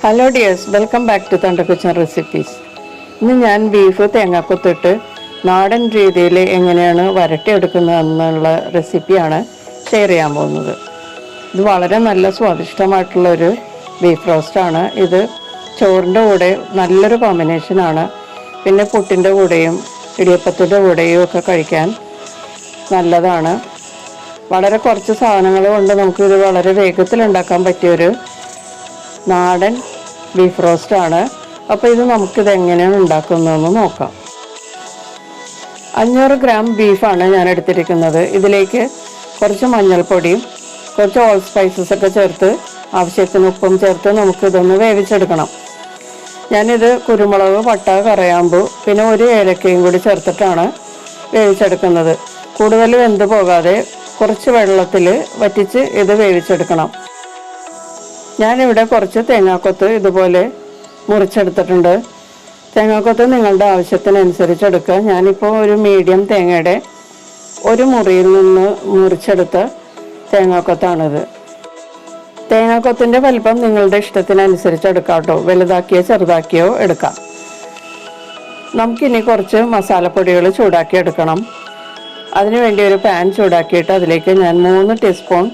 Hello dears, welcome back to Thunder Kitchen Recipes. ഇന്ന് ഞാൻ beef തേങ്ങാക്കൊത്തിട്ട് നാടൻ രീതിയിൽ എങ്ങനെയാണ് വരട്ടിയെടുക്കുന്നതെന്നുള്ള റെസിപ്പിയാണ് ഷെയർ ചെയ്യാൻ പോകുന്നത്. ഇത് വളരെ നല്ല സ്വാദിഷ്ടമായിട്ടുള്ളൊരു ബീഫ് റോസ്റ്റാണ്. ഇത് ചോറിൻ്റെ കൂടെ നല്ലൊരു കോമ്പിനേഷനാണ്. പിന്നെ പുട്ടിൻ്റെ കൂടെയും ഇടിയപ്പത്തിൻ്റെ കൂടെയും ഒക്കെ കഴിക്കാൻ നല്ലതാണ്. വളരെ കുറച്ച് സാധനങ്ങൾ കൊണ്ട് നമുക്കിത് വളരെ വേഗത്തിൽ ഉണ്ടാക്കാൻ പറ്റിയൊരു നാടൻ ബീഫ് റോസ്റ്റാണ്. അപ്പോൾ ഇത് നമുക്കിത് എങ്ങനെയാണ് ഉണ്ടാക്കുന്നതെന്ന് നോക്കാം. 500 ഗ്രാം ബീഫാണ് ഞാൻ എടുത്തിരിക്കുന്നത്. ഇതിലേക്ക് കുറച്ച് മഞ്ഞൾപ്പൊടിയും കുറച്ച് ഓൾ സ്പൈസസ് ഒക്കെ ചേർത്ത് ആവശ്യത്തിന് ഉപ്പും ചേർത്ത് നമുക്കിതൊന്ന് വേവിച്ചെടുക്കണം. ഞാനിത് കുരുമുളക്, പട്ട, കറയാമ്പു പിന്നെ ഒരു ഏലക്കയും കൂടി ചേർത്തിട്ടാണ് വേവിച്ചെടുക്കുന്നത്. കൂടുതൽ വെന്ത് പോകാതെ കുറച്ച് വെള്ളത്തിൽ വറ്റിച്ച് ഇത് വേവിച്ചെടുക്കണം. ഞാനിവിടെ കുറച്ച് തേങ്ങാക്കൊത്ത് ഇതുപോലെ മുറിച്ചെടുത്തിട്ടുണ്ട്. തേങ്ങാക്കൊത്ത് നിങ്ങളുടെ ആവശ്യത്തിനനുസരിച്ച് എടുക്കുക. ഞാനിപ്പോൾ ഒരു മീഡിയം തേങ്ങയുടെ ഒരു മുറിയിൽ നിന്ന് മുറിച്ചെടുത്ത തേങ്ങാക്കൊത്താണിത്. തേങ്ങാക്കൊത്തിൻ്റെ വലിപ്പം നിങ്ങളുടെ ഇഷ്ടത്തിനനുസരിച്ച് എടുക്കാം കേട്ടോ. വലുതാക്കിയോ ചെറുതാക്കിയോ എടുക്കാം. നമുക്കിനി കുറച്ച് മസാലപ്പൊടികൾ ചൂടാക്കി എടുക്കണം. അതിനുവേണ്ടി ഒരു പാൻ ചൂടാക്കിയിട്ട് അതിലേക്ക് ഞാൻ 3 ടീസ്പൂൺ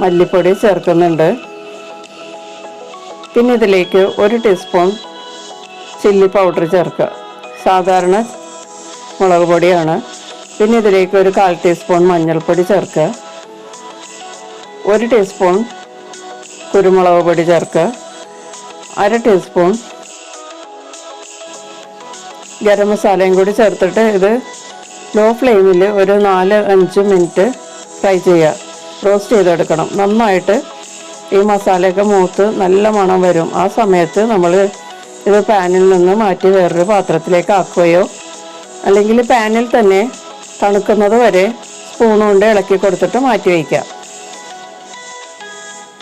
മല്ലിപ്പൊടി ചേർക്കുന്നുണ്ട്. പിന്നെ ഇതിലേക്ക് 1 ടീസ്പൂൺ ചില്ലി പൗഡർ ചേർക്കുക. സാധാരണ മുളക് പൊടിയാണ്. പിന്നെ ഇതിലേക്ക് ഒരു 1/4 ടീസ്പൂൺ മഞ്ഞൾപ്പൊടി ചേർക്കുക. 1 ടീസ്പൂൺ കുരുമുളക് പൊടി ചേർക്കുക. 1/2 ടീസ്പൂൺ ഗരം മസാലയും കൂടി ചേർത്തിട്ട് ഇത് ലോ ഫ്ലെയിമിൽ ഒരു 4-5 മിനിറ്റ് ഫ്രൈ ചെയ്യുക. റോസ്റ്റ് ചെയ്തെടുക്കണം. നന്നായിട്ട് ഈ മസാലയൊക്കെ മൂത്ത് നല്ല മണം വരും. ആ സമയത്ത് നമ്മൾ ഇത് പാനിൽ നിന്ന് മാറ്റി വേറൊരു പാത്രത്തിലേക്ക് ആക്കുകയോ അല്ലെങ്കിൽ പാനിൽ തന്നെ തണുക്കുന്നത് വരെ സ്പൂൺ കൊണ്ട് ഇളക്കി കൊടുത്തിട്ട് മാറ്റി വയ്ക്കുക.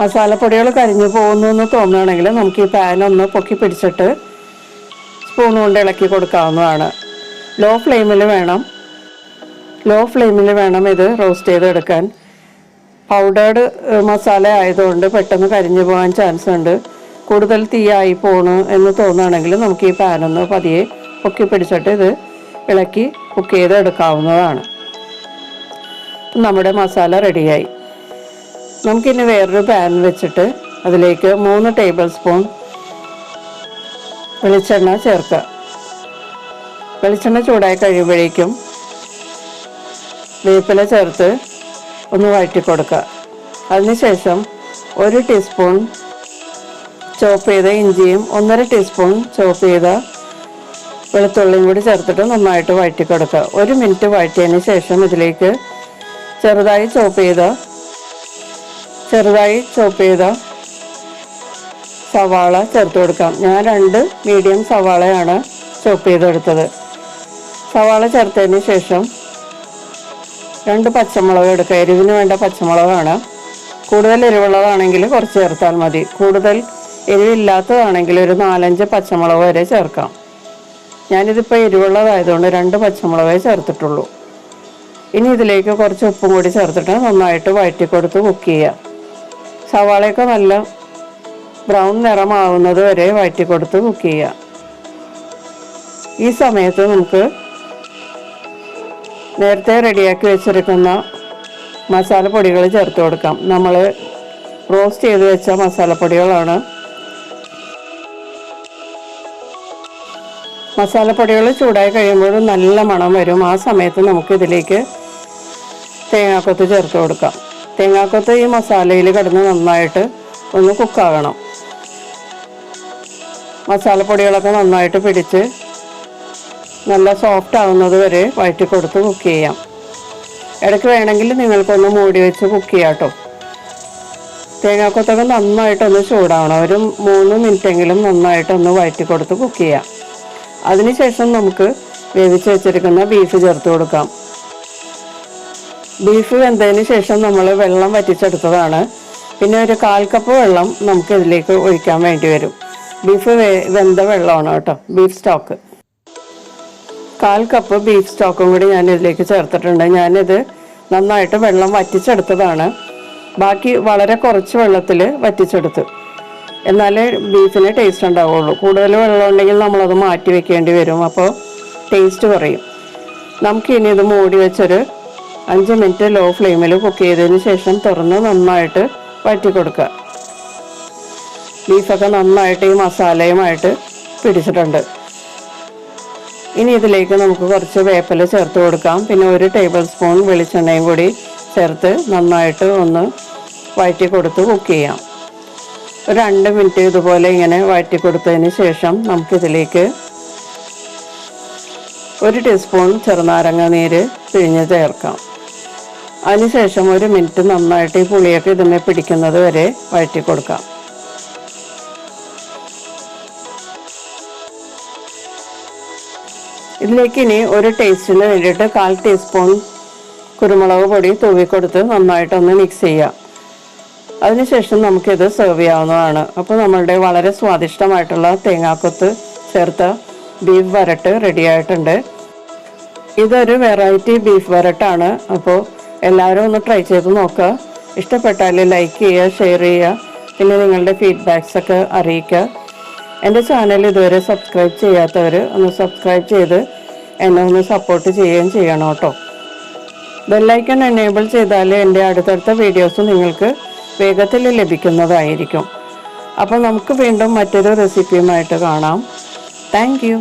മസാലപ്പൊടികൾ കരിഞ്ഞു പോകുന്നു എന്ന് തോന്നുകയാണെങ്കിൽ നമുക്ക് ഈ പാൻ ഒന്ന് പൊക്കി പിടിച്ചിട്ട് സ്പൂൺ കൊണ്ട് ഇളക്കി കൊടുക്കാവുന്നതാണ്. ലോ ഫ്ലെയിമിൽ വേണം ഇത് റോസ്റ്റ് ചെയ്തെടുക്കാൻ. പൗഡേർഡ് മസാല ആയതുകൊണ്ട് പെട്ടെന്ന് കരിഞ്ഞു പോകാൻ ചാൻസ് ഉണ്ട്. കൂടുതൽ തീയായി പോണു എന്ന് തോന്നുകയാണെങ്കിൽ നമുക്ക് ഈ പാനൊന്ന് പതിയെ പൊക്കി പിടിച്ചിട്ട് ഇത് ഇളക്കി കുക്ക് ചെയ്ത് എടുക്കാവുന്നതാണ്. നമ്മുടെ മസാല റെഡിയായി. നമുക്കിനി വേറൊരു പാൻ വെച്ചിട്ട് അതിലേക്ക് 3 ടേബിൾ സ്പൂൺ വെളിച്ചെണ്ണ ചേർക്കുക. വെളിച്ചെണ്ണ ചൂടായി കഴിയുമ്പോഴേക്കും വേപ്പില ചേർത്ത് ഒന്ന് വഴറ്റി കൊടുക്കുക. അതിനുശേഷം 1 ടീസ്പൂൺ ചോപ്പ് ചെയ്ത ഇഞ്ചിയും 1.5 ടീസ്പൂൺ ചോപ്പ് ചെയ്ത വെളുത്തുള്ളിയും കൂടി ചേർത്തിട്ട് നന്നായിട്ട് വഴറ്റി കൊടുക്കുക. 1 മിനിറ്റ് വഴറ്റിയതിന് ശേഷം ഇതിലേക്ക് ചെറുതായി ചോപ്പ് ചെയ്ത സവാള ചേർത്ത് കൊടുക്കാം. ഞാൻ 2 മീഡിയം സവാളയാണ് ചോപ്പ് ചെയ്തെടുത്തത്. സവാള ചേർത്തതിന് ശേഷം 2 പച്ചമുളക് എടുക്കുക. എരിവിന് വേണ്ട പച്ചമുളകാണ്. കൂടുതൽ എരിവുള്ളതാണെങ്കിൽ കുറച്ച് ചേർത്താൽ മതി. കൂടുതൽ എരിവില്ലാത്തതാണെങ്കിൽ ഒരു 4-5 പച്ചമുളക് വരെ ചേർക്കാം. ഞാനിതിപ്പോൾ എരിവുള്ളതായതുകൊണ്ട് 2 പച്ചമുളകേ ചേർത്തിട്ടുള്ളൂ. ഇനി ഇതിലേക്ക് കുറച്ച് ഉപ്പും കൂടി ചേർത്തിട്ട് നന്നായിട്ട് വഴറ്റി കൊടുത്ത് കുക്ക് ചെയ്യുക. സവാളയൊക്കെ നല്ല ബ്രൗൺ നിറമാവുന്നത് വരെ വഴറ്റി കൊടുത്ത് കുക്ക് ചെയ്യുക. ഈ സമയത്ത് നമുക്ക് നേരത്തെ റെഡിയാക്കി വെച്ചിരിക്കുന്ന മസാലപ്പൊടികൾ ചേർത്ത് കൊടുക്കാം. നമ്മൾ റോസ്റ്റ് ചെയ്ത് വെച്ച മസാലപ്പൊടികളാണ്. മസാലപ്പൊടികൾ ചൂടായി കഴിയുമ്പോൾ നല്ല മണം വരും. ആ സമയത്ത് നമുക്കിതിലേക്ക് തേങ്ങാക്കൊത്ത് ചേർത്ത് കൊടുക്കാം. തേങ്ങാക്കൊത്ത് ഈ മസാലയിൽ കിടന്ന് നന്നായിട്ട് ഒന്ന് കുക്കാകണം. മസാലപ്പൊടികളൊക്കെ നന്നായിട്ട് പിടിച്ച് നല്ല സോഫ്റ്റ് ആവുന്നത് വരെ വഴറ്റി കൊടുത്ത് കുക്ക് ചെയ്യാം. ഇടയ്ക്ക് വേണമെങ്കിൽ നിങ്ങൾക്കൊന്ന് മൂടി വെച്ച് കുക്ക് ചെയ്യാം കേട്ടോ. തേങ്ങാക്കൊത്തൊക്കെ നന്നായിട്ടൊന്ന് ചൂടാവണം. ഒരു 3 മിനിറ്റെങ്കിലും നന്നായിട്ടൊന്ന് വഴറ്റി കൊടുത്ത് കുക്ക് ചെയ്യാം. അതിനുശേഷം നമുക്ക് വേവിച്ച് വെച്ചിരിക്കുന്ന ബീഫ് ചേർത്ത് കൊടുക്കാം. ബീഫ് വെന്തതിന് ശേഷം നമ്മൾ വെള്ളം വറ്റിച്ചെടുത്തതാണ്. പിന്നെ ഒരു 1/4 കപ്പ് വെള്ളം നമുക്ക് ഇതിലേക്ക് ഒഴിക്കാൻ വേണ്ടി വരും. ബീഫ് വെന്ത വെള്ളമാണ് കേട്ടോ. ബീഫ് സ്റ്റോക്ക് 1/4 കപ്പ് ബീഫ് സ്റ്റോക്കും കൂടി ഞാൻ ഇതിലേക്ക് ചേർത്തിട്ടുണ്ട്. ഞാനിത് നന്നായിട്ട് വെള്ളം വറ്റിച്ചെടുത്തതാണ്. ബാക്കി വളരെ കുറച്ച് വെള്ളത്തിൽ വറ്റിച്ചെടുത്ത് എന്നാലേ ബീഫിന് ടേസ്റ്റ് ഉണ്ടാവുള്ളൂ. കൂടുതൽ വെള്ളം ഉണ്ടെങ്കിൽ നമ്മളത് മാറ്റി വെക്കേണ്ടി വരും, അപ്പോൾ ടേസ്റ്റ് കുറയും. നമുക്കിനി ഇത് മൂടി വെച്ചൊരു 5 മിനിറ്റ് ലോ ഫ്ലെയിമിൽ കുക്ക് ചെയ്തതിന് ശേഷം തുറന്ന് നന്നായിട്ട് വഴറ്റി കൊടുക്കുക. ബീഫൊക്കെ നന്നായിട്ട് ഈ മസാലയുമായിട്ട് പിടിച്ചിട്ടുണ്ട്. ഇനി ഇതിലേക്ക് നമുക്ക് കുറച്ച് വേപ്പില ചേർത്ത് കൊടുക്കാം. പിന്നെ 1 ടേബിൾ സ്പൂൺ വെളിച്ചെണ്ണയും കൂടി ചേർത്ത് നന്നായിട്ട് ഒന്ന് വഴറ്റി കൊടുത്ത് കുക്ക് ചെയ്യാം. ഒരു 2 മിനിറ്റ് ഇതുപോലെ ഇങ്ങനെ വഴറ്റി കൊടുത്തതിന് ശേഷം നമുക്കിതിലേക്ക് 1 ടീസ്പൂൺ ചെറുനാരങ്ങ നീര് പിഴിഞ്ഞ് ചേർക്കാം. അതിനുശേഷം 1 മിനിറ്റ് നന്നായിട്ട് ഈ പുളിയൊക്കെ ഇതിനെ പിടിക്കുന്നത് വരെ വഴറ്റി കൊടുക്കാം. ഇതിലേക്ക് ഇനി ഒരു ടേസ്റ്റിന് വേണ്ടിയിട്ട് 1/4 ടീസ്പൂൺ കുരുമുളക് പൊടി തൂവിക്കൊടുത്ത് നന്നായിട്ടൊന്ന് മിക്സ് ചെയ്യാം. അതിനുശേഷം നമുക്കിത് സെർവ് ചെയ്യാവുന്നതാണ്. അപ്പോൾ നമ്മളുടെ വളരെ സ്വാദിഷ്ടമായിട്ടുള്ള തേങ്ങാക്കൊത്ത് ചേർത്ത ബീഫ് വരട്ട് റെഡി ആയിട്ടുണ്ട്. ഇതൊരു വെറൈറ്റി ബീഫ് വരട്ടാണ്. അപ്പോൾ എല്ലാവരും ഒന്ന് ട്രൈ ചെയ്ത് നോക്കുക. ഇഷ്ടപ്പെട്ടാൽ ലൈക്ക് ചെയ്യുക, ഷെയർ ചെയ്യുക, പിന്നെ നിങ്ങളുടെ ഫീഡ്ബാക്സ് ഒക്കെ അറിയിക്കുക. എൻ്റെ ചാനൽ ഇതുവരെ സബ്സ്ക്രൈബ് ചെയ്യാത്തവർ ഒന്ന് സബ്സ്ക്രൈബ് ചെയ്ത് എന്നെ ഒന്ന് സപ്പോർട്ട് ചെയ്യുകയും ചെയ്യണം കേട്ടോ. ബെല്ലൈക്കൺ എനേബിൾ ചെയ്താൽ എൻ്റെ അടുത്തടുത്ത വീഡിയോസ് നിങ്ങൾക്ക് വേഗത്തിൽ ലഭിക്കുന്നതായിരിക്കും. അപ്പോൾ നമുക്ക് വീണ്ടും മറ്റൊരു റെസിപ്പിയുമായിട്ട് കാണാം. Thank you.